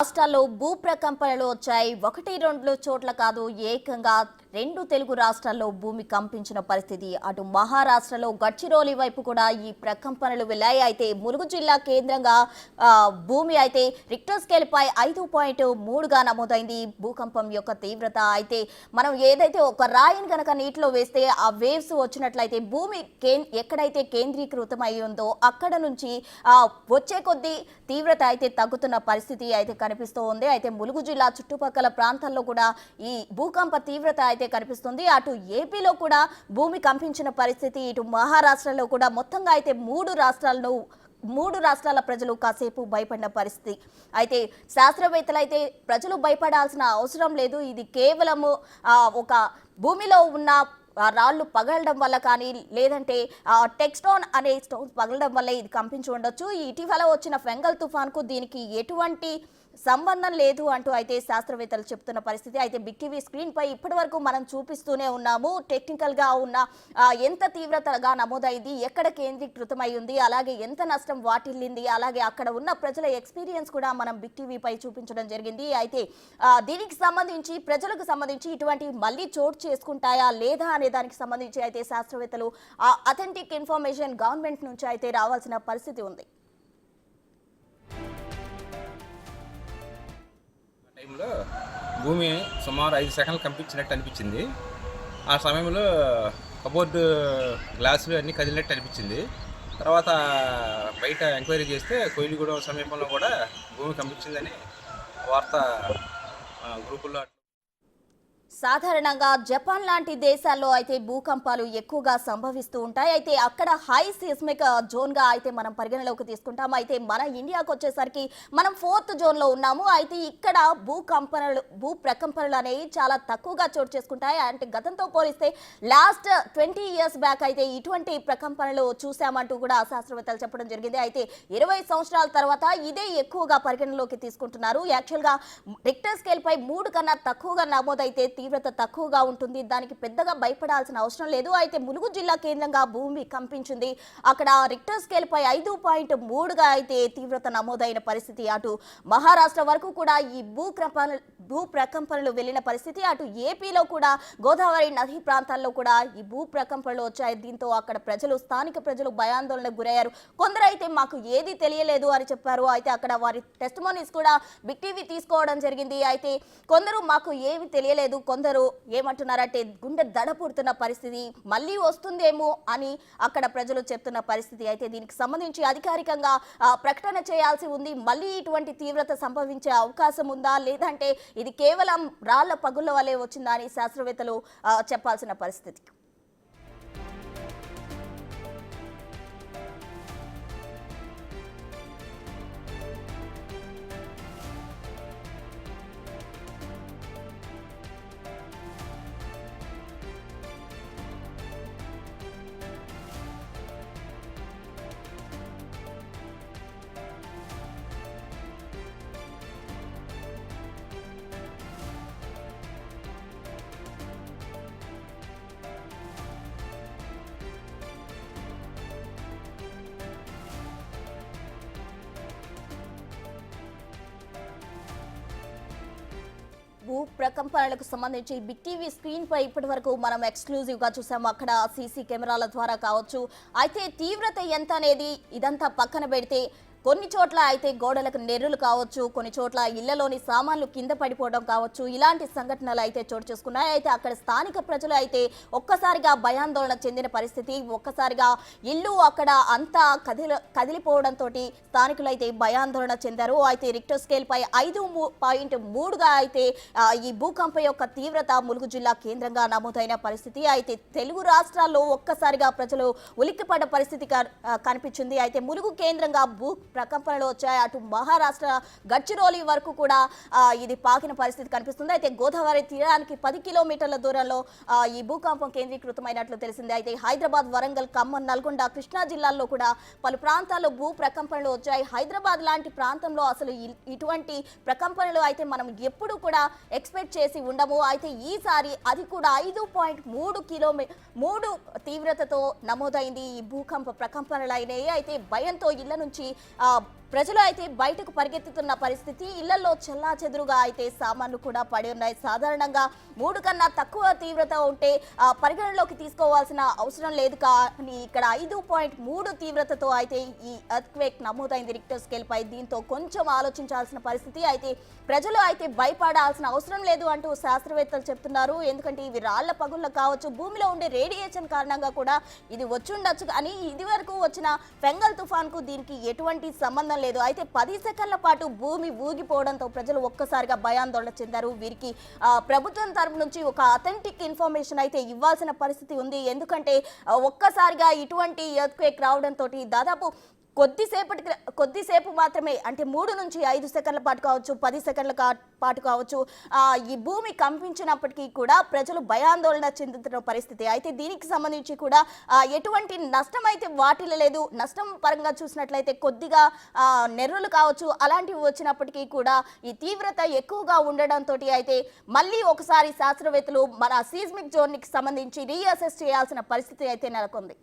రాష్ట్రాల్లో భూ ప్రకంపనలు వచ్చాయి. ఒకటి రెండు చోట్ల కాదు, ఏకంగా రెండు తెలుగు రాష్ట్రాల్లో భూమి కంపించిన పరిస్థితి. అటు మహారాష్ట్రలో గడ్చిరోలి వైపు కూడా ఈ ప్రకంపనలు వెళ్ళాయి. అయితే ములుగు జిల్లా కేంద్రంగా భూమి అయితే రిక్టర్ స్కేల్ పై 5.3గా నమోదైంది భూకంపం యొక్క తీవ్రత. అయితే మనం ఏదైతే ఒక రాయిని గనక నీటిలో వేస్తే ఆ వేవ్స్ వచ్చినట్లయితే భూమి ఎక్కడైతే కేంద్రీకృతమై ఉందో అక్కడ నుంచి వచ్చే కొద్దీ తీవ్రత అయితే తగ్గుతున్న పరిస్థితి అయితే కనిపిస్తూ ఉంది. అయితే ములుగు జిల్లా చుట్టుపక్కల ప్రాంతాల్లో కూడా ఈ భూకంప తీవ్రత అయితే కనిపిస్తుంది. అటు ఏపీలో కూడా భూమి కంపించిన పరిస్థితి, ఇటు మహారాష్ట్రలో కూడా మొత్తంగా అయితే మూడు రాష్ట్రాల ప్రజలు కాసేపు భయపడిన పరిస్థితి. అయితే శాస్త్రవేత్తలు అయితే ప్రజలు భయపడాల్సిన అవసరం లేదు, ఇది కేవలము ఒక భూమిలో ఉన్న రాళ్ళు పగలడం వల్ల కానీ లేదంటే టెక్స్టోన్ అనే స్టోన్స్ పగలడం వల్ల ఇది కంపించి ఉండొచ్చు. ఇటీవల వచ్చిన ఫెంగల్ తుఫాన్కు దీనికి ఎటువంటి సంబంధం లేదు అంటూ అయితే శాస్త్రవేత్తలు చెప్తున్న పరిస్థితి. అయితే బిగ్ టీవీ స్క్రీన్ పై ఇప్పటి వరకు మనం చూపిస్తూనే ఉన్నాము. టెక్నికల్ గా ఉన్న ఎంత తీవ్రతగా నమోదైంది, ఎక్కడ కేంద్రీకృతమై ఉంది, అలాగే ఎంత నష్టం వాటిల్లింది, అలాగే అక్కడ ఉన్న ప్రజల ఎక్స్పీరియన్స్ కూడా మనం బిగ్ టీవీ పై చూపించడం జరిగింది. అయితే దీనికి సంబంధించి ప్రజలకు సంబంధించి ఇటువంటి మళ్ళీ చోటు చేసుకుంటాయా లేదా అనే దానికి సంబంధించి అయితే శాస్త్రవేత్తలు అథెంటిక్ ఇన్ఫర్మేషన్ గవర్నమెంట్ నుంచి అయితే రావాల్సిన పరిస్థితి ఉంది. టైంలో భూమి సుమారు 5 సెకండ్లు కంపించినట్టు అనిపించింది. ఆ సమయంలో కబోర్డు గ్లాసులు అన్నీ కదిలినట్టు అనిపించింది. తర్వాత బయట ఎంక్వైరీ చేస్తే కోయిలిగూడెం సమీపంలో కూడా భూమి కంపించిందని వార్త గ్రూపుల్లో. సాధారణంగా జపాన్ లాంటి దేశాల్లో అయితే భూకంపాలు ఎక్కువగా సంభవిస్తూ ఉంటాయి. అయితే అక్కడ హై సిస్మిక్ జోన్ గా అయితే మనం పరిగణలోకి తీసుకుంటాం. అయితే మన ఇండియాకు వచ్చేసరికి మనం 4th జోన్ లో ఉన్నాము. అయితే ఇక్కడ భూ ప్రకంపనలు అనేవి చాలా తక్కువగా చోటు చేసుకుంటాయి. అంటే గతంతో పోలిస్తే లాస్ట్ 20 years బ్యాక్ అయితే ఇటువంటి ప్రకంపనలు చూసామంటూ కూడా శాస్త్రవేత్తలు చెప్పడం జరిగింది. అయితే 20 సంవత్సరాల తర్వాత ఇదే ఎక్కువగా పరిగణలోకి తీసుకుంటున్నారు. యాక్చువల్ గా రిక్టర్ స్కేల్ పై 3 కన్నా తక్కువగా నమోదైతే తీవ్రత తక్కువగా ఉంటుంది, దానికి పెద్దగా భయపడాల్సిన అవసరం లేదు. అయితే ములుగు జిల్లా కేంద్రంగా భూమి కంపించింది. అక్కడ రిక్టర్ స్కేల్ పై 5.3గా అయితే తీవ్రత నమోదైన పరిస్థితి. అటు మహారాష్ట్ర వరకు కూడా ఈ భూ ప్రకంపనలు వెళ్లిన పరిస్థితి. అటు ఏపీలో కూడా గోదావరి నది ప్రాంతాల్లో కూడా ఈ భూ ప్రకంపనలు వచ్చాయి. దీంతో అక్కడ స్థానిక ప్రజలు భయాందోళనకు గురయ్యారు. కొందరు అయితే మాకు ఏది తెలియలేదు అని చెప్పారు. అయితే అక్కడ వారి టెస్టిమోనీస్ కూడా బిగ్ టీవీ తీసుకోవడం జరిగింది. అయితే కొందరు మాకు ఏమి తెలియలేదు, కొందరు ఏమంటున్నారంటే గుండె దడ పుడుతున్న పరిస్థితి, మళ్ళీ వస్తుందేమో అని అక్కడ ప్రజలు చెప్తున్న పరిస్థితి. అయితే దీనికి సంబంధించి అధికారికంగా ప్రకటన చేయాల్సి ఉంది. మళ్ళీ ఇటువంటి తీవ్రత సంభవించే అవకాశం ఉందా, లేదంటే ఇది కేవలం రాళ్ల పగుళ్ళ వల్లే వచ్చిందా అని శాస్త్రవేత్తలు చెప్పాల్సిన పరిస్థితి. భూ ప్రకంపనలకు సంబంధించి బిగ్ టీవీ స్క్రీన్ పై ఇప్పటి వరకు మనం ఎక్స్క్లూజివ్ గా చూసాము. అక్కడ సీసీ కెమెరాల ద్వారా కావచ్చు. అయితే తీవ్రత ఎంత అనేది ఇదంతా పక్కన పెడితే కొన్ని చోట్ల అయితే గోడలకు నెర్రులు కావచ్చు, కొన్ని చోట్ల ఇళ్లలోని సామాన్లు కింద పడిపోవడం కావచ్చు, ఇలాంటి సంఘటనలు అయితే చోటు చేసుకున్నాయి. అయితే అక్కడ స్థానిక ప్రజలు అయితే ఒక్కసారిగా భయాందోళన చెందిన పరిస్థితి. ఒక్కసారిగా ఇల్లు అక్కడ అంతా కదిలిపోవడంతో స్థానికులు అయితే భయాందోళన చెందారు. అయితే రిక్టర్ స్కేల్ పై 5.3గా అయితే ఈ భూకంప యొక్క తీవ్రత ములుగు జిల్లా కేంద్రంగా నమోదైన పరిస్థితి. అయితే తెలుగు రాష్ట్రాల్లో ఒక్కసారిగా ప్రజలు ఉలిక్కిపడ్డ పరిస్థితి కనిపించింది. అయితే ములుగు కేంద్రంగా ప్రకంపనలు వచ్చాయి. అటు మహారాష్ట్ర గడ్చిరోలి వరకు కూడా ఇది పాకిన పరిస్థితి కనిపిస్తుంది. అయితే గోదావరి తీరానికి 10 కిలోమీటర్ల దూరంలో ఈ భూకంపం కేంద్రీకృతమైనట్లు తెలిసింది. అయితే హైదరాబాద్, వరంగల్, ఖమ్మం, నల్గొండ, కృష్ణా జిల్లాల్లో కూడా పలు ప్రాంతాల్లో భూ ప్రకంపనలు వచ్చాయి. హైదరాబాద్ లాంటి ప్రాంతంలో అసలు ఇటువంటి ప్రకంపనలు అయితే మనం ఎప్పుడు కూడా ఎక్స్పెక్ట్ చేసి ఉండము. అయితే ఈసారి అది కూడా 5.3 తీవ్రతతో నమోదైంది. ఈ భూకంప ప్రకంపనలు అయినాయి. అయితే భయంతో ఇళ్ల నుంచి ప్రజలు అయితే బయటకు పరిగెత్తుతున్న పరిస్థితి. ఇళ్లలో చెల్లాచెదురుగా అయితే సామాన్లు కూడా పడి ఉన్నాయి. సాధారణంగా 3 కన్నా తక్కువ తీవ్రత ఉంటే పరిగణలోకి తీసుకోవాల్సిన అవసరం లేదు, కానీ ఇక్కడ 5.3 తీవ్రతతో అయితే ఈ ఎర్త్క్వేక్ నమోదైంది రిక్టర్ స్కేల్ పై. దీంతో కొంచెం ఆలోచించాల్సిన పరిస్థితి. అయితే ప్రజలు అయితే భయపడాల్సిన అవసరం లేదు అంటూ శాస్త్రవేత్తలు చెప్తున్నారు. ఎందుకంటే ఇవి రాళ్ల పగుళ్ళు కావచ్చు, భూమిలో ఉండే రేడియేషన్ కారణంగా కూడా ఇది వచ్చుండొచ్చు. కానీ ఇది వరకు వచ్చిన ఫెంగల్ తుఫాన్ కు దీనికి ఎటువంటి సంబంధం లేదు. అయితే 10 సెకన్ల పాటు భూమి ఊగిపోవడంతో ప్రజలు ఒక్కసారిగా భయాందోళన చెందారు. వీరికి ప్రభుత్వం తరపు నుంచి ఒక అథెంటిక్ ఇన్ఫర్మేషన్ అయితే ఇవ్వాల్సిన పరిస్థితి ఉంది. ఎందుకంటే ఒక్కసారిగా ఇటువంటి ఎర్త్క్వేక్ రావడంతో దాదాపు కొద్దిసేపు మాత్రమే, అంటే 3 నుంచి 5 సెకండ్ల పాటు కావచ్చు, 10 సెకండ్ల పాటు కావచ్చు, ఈ భూమి కంపించినప్పటికీ కూడా ప్రజలు భయాందోళన చెందుతున్న పరిస్థితి. అయితే దీనికి సంబంధించి కూడా ఎటువంటి నష్టం అయితే వాటిల్లలేదు. నష్టం పరంగా చూసినట్లయితే కొద్దిగా నెర్రలు కావచ్చు అలాంటివి వచ్చినప్పటికీ కూడా ఈ తీవ్రత ఎక్కువగా ఉండడంతో అయితే మళ్ళీ ఒకసారి శాస్త్రవేత్తలు మన సీస్మిక్ జోన్కి సంబంధించి రీఅసెస్ చేయాల్సిన పరిస్థితి అయితే నెలకొంది.